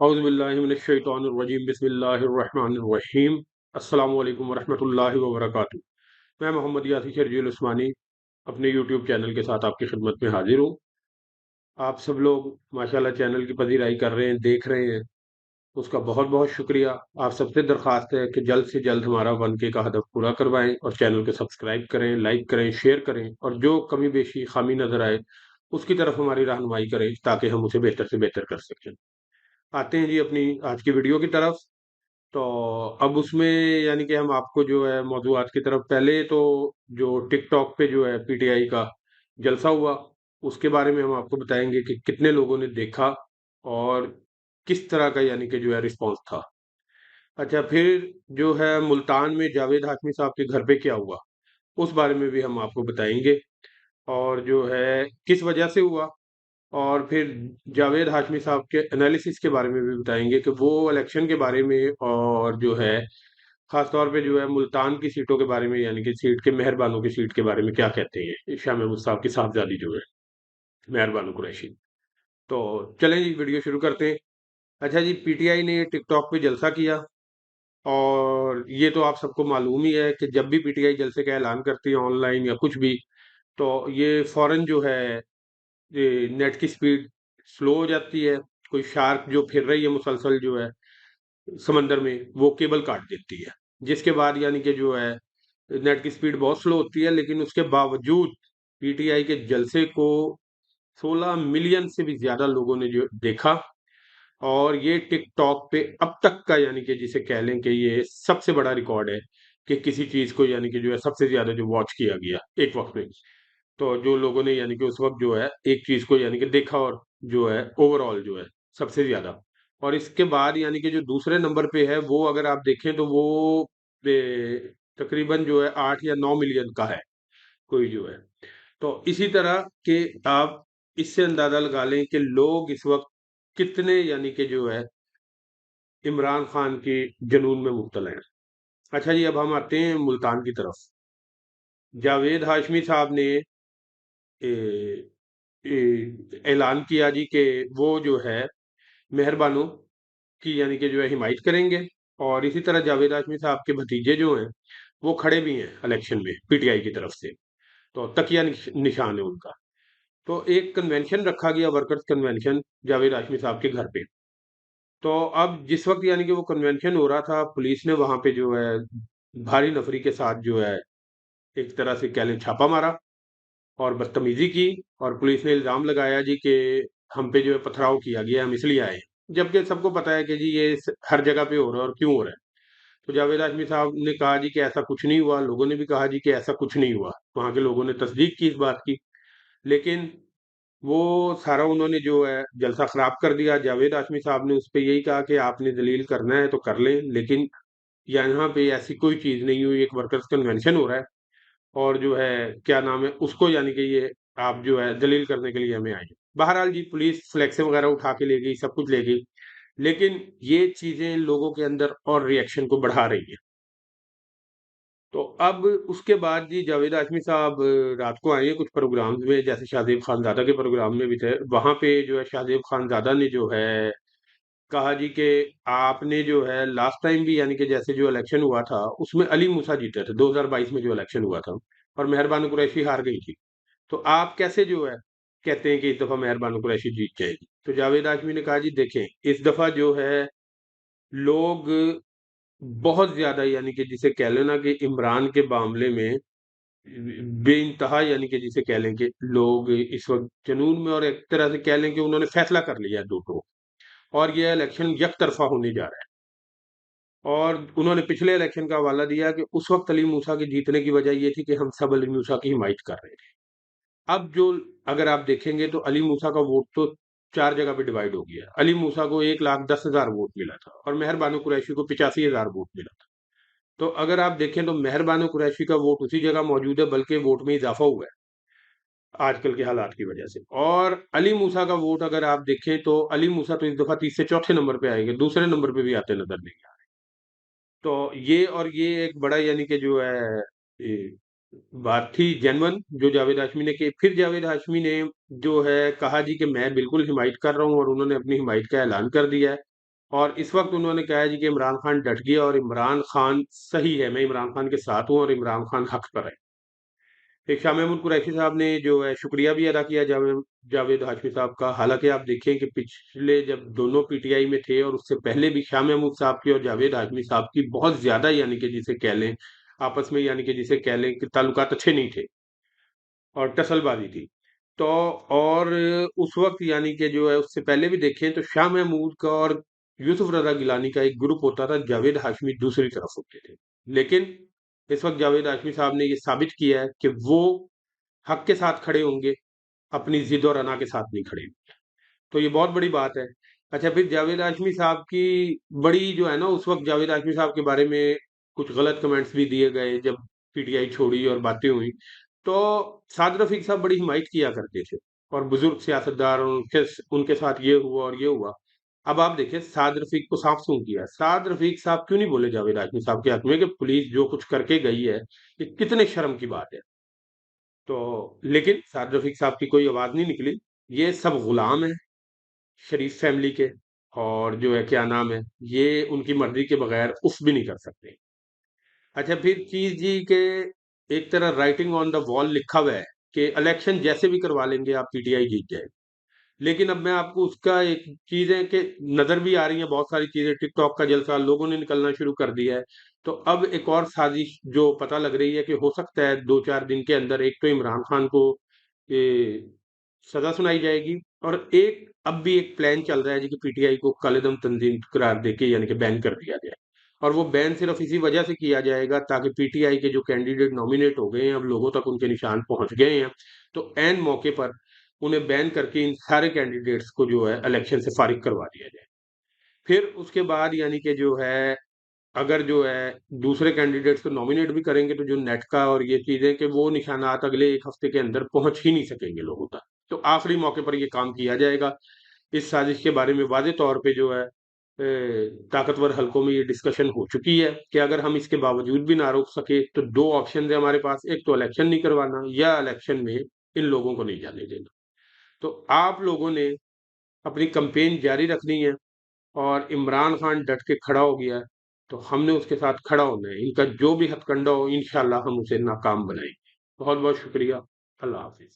औज़ुबिल्लाहिमिनश्शैतानिर्रजीम बिस्मिल्लाहिर्रहमानिर्रहीम अस्सलामु अलैकुम वरहमतुल्लाहि वबरकातुहू। मैं मोहम्मद यासिर शरजील उस्मानी अपने यूट्यूब चैनल के साथ आपकी खिदमत में हाजिर हूँ। आप सब लोग माशाल्लाह चैनल की पज़ीराई कर रहे हैं, देख रहे हैं, उसका बहुत-बहुत शुक्रिया। आप सबसे दरख्वास्त है कि जल्द से जल्द हमारा 1K का हदफ पूरा करवाएँ और चैनल को सब्सक्राइब करें, लाइक करें, शेयर करें और जो कमी बेशी, खामी नज़र आए, उसकी तरफ हमारी रहनुमाई करें ताकि हम उसे बेहतर से बेहतर कर सकें। आते हैं जी अपनी आज की वीडियो की तरफ। तो अब उसमें यानी कि हम आपको जो है मौज़ूआत की तरफ पहले तो जो टिकटॉक पे जो है पीटीआई का जलसा हुआ, उसके बारे में हम आपको बताएँगे कि कितने लोगों ने देखा और किस तरह का यानी कि जो है रिस्पॉन्स था। अच्छा, फिर जो है मुल्तान में जावेद हाशमी साहब के घर पे क्या हुआ, उस बारे में भी हम आपको बताएँगे और जो है किस वजह से हुआ और फिर जावेद हाशमी साहब के एनालिसिस के बारे में भी बताएँगे कि वो इलेक्शन के बारे में और जो है ख़ास तौर पे जो है मुल्तान की सीटों के बारे में यानी कि सीट के मेहरबानों की सीट के बारे में क्या कहते हैं शाह महमूद साहब की साहबजादी जो है मेहरबानो कुरैशी। तो चलें जी वीडियो शुरू करते हैं। अच्छा जी, पीटीआई ने टिकटॉक पे जलसा किया और ये तो आप सबको मालूम ही है कि जब भी पीटीआई जलसे का ऐलान करती है ऑनलाइन या कुछ भी, तो ये फ़ौरन जो है ये नेट की स्पीड स्लो हो जाती है। कोई शार्क जो फिर रही है मुसलसल जो है समंदर में, वो केबल काट देती है। जिसके बाद यानी कि जो है नेट की स्पीड बहुत स्लो होती है, लेकिन उसके बावजूद पीटीआई के जलसे को 16 मिलियन से भी ज़्यादा लोगों ने जो देखा और ये टिकटॉक पे अब तक का यानी कि जिसे कह लें कि ये सबसे बड़ा रिकॉर्ड है कि किसी चीज़ को यानी कि जो है सबसे ज़्यादा जो वॉच किया गया एक वक़्त में। तो जो लोगों ने यानी कि उस वक़्त जो है एक चीज़ को यानी कि देखा और जो है ओवरऑल जो है सबसे ज़्यादा। और इसके बाद यानी कि जो दूसरे नंबर पे है वो अगर आप देखें तो वो तकरीबन जो है 8 या 9 मिलियन का है, कोई जो है। तो इसी तरह के आप इससे अंदाज़ा लगा लें कि लोग इस वक़्त कितने यानी कि जो है इमरान खान के जुनून में मुब्तला हैं। अच्छा जी, अब हम आते हैं मुल्तान की तरफ। जावेद हाशमी साहब ने ए ऐलान किया जी कि वो जो है मेहरबानों की यानी कि जो है हिमायत करेंगे और इसी तरह जावेद हाशमी साहब के भतीजे जो हैं वो खड़े भी हैं इलेक्शन में पीटीआई की तरफ से। तो तकिया निशान है उनका। तो एक कन्वेंशन रखा गया, वर्कर्स कन्वेंशन जावेद हाशमी साहब के घर पे। तो अब जिस वक्त यानी कि वो कन्वेंशन हो रहा था, पुलिस ने वहां पे जो है भारी नफरी के साथ जो है एक तरह से कह लें छापा मारा और बदतमीजी की और पुलिस ने इल्ज़ाम लगाया जी कि हम पे जो है पथराव किया गया, हम इसलिए आए हैं। जबकि सबको पता है कि जी ये हर जगह पे हो रहा है और क्यों हो रहा है। तो जावेद आजमी साहब ने कहा जी कि ऐसा कुछ नहीं हुआ, लोगों ने भी कहा जी कि ऐसा कुछ नहीं हुआ। वहाँ के लोगों ने तस्दीक की इस बात की, लेकिन वो सारा उन्होंने जो है जलसा खराब कर दिया। जावेद आजमी साहब ने उस पे यही कहा कि आपने दलील करना है तो कर लें, लेकिन यहाँ पे ऐसी कोई चीज़ नहीं हुई, एक वर्कर्स कन्वेंशन हो रहा है और जो है क्या नाम है उसको यानी कि ये आप जो है दलील करने के लिए हमें आए हैं। बहरहाल जी पुलिस फ्लेक्स वगैरह उठा के ले गई, सब कुछ ले गई, लेकिन ये चीजें लोगों के अंदर और रिएक्शन को बढ़ा रही है। तो अब उसके बाद जी जावेद आजमी साहब रात को आए हैं कुछ प्रोग्राम्स में, जैसे शाहजेब खानजादा के प्रोग्राम में भी थे। वहां पे जो है शाहजेब खानजादा ने जो है कहा जी कि आपने जो है लास्ट टाइम भी यानी कि जैसे जो इलेक्शन हुआ था उसमें अली मूसा जीते थे 2022 में जो इलेक्शन हुआ था और मेहरबान कुरैशी हार गई थी। तो आप कैसे जो है कहते हैं कि इस दफा मेहरबान कुरैशी जीत जाएगी। तो जावेद आजमी ने कहा जी देखें इस दफा जो है लोग बहुत ज्यादा यानी कि जिसे कह लेना कि इमरान के मामले में बेइंतहा यानी कि जिसे कह लें कि लोग इस वक्त जुनून में और एक तरह से कह लें कि उन्होंने फैसला कर लिया है दो टोक और ये इलेक्शन एक तरफा होने जा रहा है। और उन्होंने पिछले इलेक्शन का हवाला दिया कि उस वक्त अली मूसा के जीतने की वजह ये थी कि हम सब अली मूसा की हिमायत कर रहे थे। अब जो अगर आप देखेंगे तो अली मूसा का वोट तो 4 जगह पे डिवाइड हो गया। अली मूसा को 1,10,000 वोट मिला था और मेहर बानो कुरैशी को 85,000 वोट मिला था। तो अगर आप देखें तो मेहर बानो कुरैशी का वोट उसी जगह मौजूद है, बल्कि वोट में इजाफा हुआ है आजकल के हालात की वजह से। और अली मूसा का वोट अगर आप देखें तो अली मूसा तो इस दफा तीसरे चौथे नंबर पे आएंगे, दूसरे नंबर पे भी आते नजर नहीं आ रहे। तो ये और ये एक बड़ा यानी कि जो है ये बात थी जेन्युइन जो जावेद हाशमी ने की। फिर जावेद हाशमी ने जो है कहा जी कि मैं बिल्कुल हिमायत कर रहा हूँ और उन्होंने अपनी हिमायत का ऐलान कर दिया है। और इस वक्त उन्होंने कहा है जी कि इमरान खान डट गया और इमरान खान सही है, मैं इमरान खान के साथ हूँ और इमरान खान हक पर है। एक शाह महमूद कुरैशी साहब ने जो है शुक्रिया भी अदा किया जावेद हाशमी साहब का। हालांकि आप देखें कि पिछले जब दोनों पीटीआई में थे और उससे पहले भी शाह महमूद साहब की और जावेद हाशमी साहब की बहुत ज्यादा यानी कि जिसे कह लें आपस में यानी कि जिसे कह लें कि ताल्लुकात अच्छे नहीं थे और टसलबाजी थी। तो और उस वक्त यानी कि जो है उससे पहले भी देखें तो शाह महमूद का और यूसुफ रजा गिलानी का एक ग्रुप होता था, जावेद हाशमी दूसरी तरफ होते थे। लेकिन इस वक्त जावेद हाशमी साहब ने ये साबित किया है कि वो हक के साथ खड़े होंगे, अपनी जिद और अना के साथ नहीं खड़े होंगे। तो ये बहुत बड़ी बात है। अच्छा, फिर जावेद हाशमी साहब की बड़ी जो है ना, उस वक्त जावेद हाशमी साहब के बारे में कुछ गलत कमेंट्स भी दिए गए जब पीटीआई छोड़ी और बातें हुई। तो साद रफीक साहब बड़ी हिमायत किया करते थे और बुजुर्ग सियासतदार और उनके उनके साथ ये हुआ और ये हुआ। अब आप देखिए साद रफीक को साफ क्यों किया, साद रफीक साहब क्यों नहीं बोले जावेद हाशमी साहब के हक में कि पुलिस जो कुछ करके गई है ये कितने शर्म की बात है। तो लेकिन साद रफीक साहब की कोई आवाज नहीं निकली। ये सब गुलाम है शरीफ फैमिली के, और जो है क्या नाम है, ये उनकी मर्जी के बगैर उफ भी नहीं कर सकते। अच्छा, फिर चीज जी के एक तरह राइटिंग ऑन द वॉल लिखा हुआ है कि इलेक्शन जैसे भी करवा लेंगे आप, पीटीआई जीत जाए। लेकिन अब मैं आपको उसका एक चीज है कि नजर भी आ रही है बहुत सारी चीजें, टिकटॉक का जलसा, लोगों ने निकलना शुरू कर दिया है। तो अब एक और साजिश जो पता लग रही है कि हो सकता है 2-4 दिन के अंदर एक तो इमरान खान को ये सजा सुनाई जाएगी, और एक अब भी एक प्लान चल रहा है जी कि पीटीआई को कालेदम तंजीम करार देके यानी कि बैन कर दिया जाए। और वो बैन सिर्फ इसी वजह से किया जाएगा ताकि पीटीआई के जो कैंडिडेट नॉमिनेट हो गए हैं, अब लोगों तक उनके निशान पहुंच गए हैं, तो एन मौके पर उन्हें बैन करके इन सारे कैंडिडेट्स को जो है इलेक्शन से फारिग करवा दिया जाए। फिर उसके बाद यानी कि जो है अगर जो है दूसरे कैंडिडेट्स को नॉमिनेट भी करेंगे तो जो नेट का और ये चीजें कि वो निशानात अगले एक हफ्ते के अंदर पहुंच ही नहीं सकेंगे लोगों तक। तो आखिरी मौके पर ये काम किया जाएगा। इस साजिश के बारे में वादे तौर पे जो है ताकतवर हलकों में ये डिस्कशन हो चुकी है कि अगर हम इसके बावजूद भी ना रोक सके तो दो ऑप्शन है हमारे पास, एक तो इलेक्शन नहीं करवाना या इलेक्शन में इन लोगों को नहीं जाने देना। तो आप लोगों ने अपनी कंपेन जारी रखनी है, और इमरान खान डट के खड़ा हो गया है, तो हमने उसके साथ खड़ा होना है। इनका जो भी हथकंडा हो इंशाल्लाह हम उसे नाकाम बनाएंगे। बहुत बहुत शुक्रिया। अल्लाह हाफिज।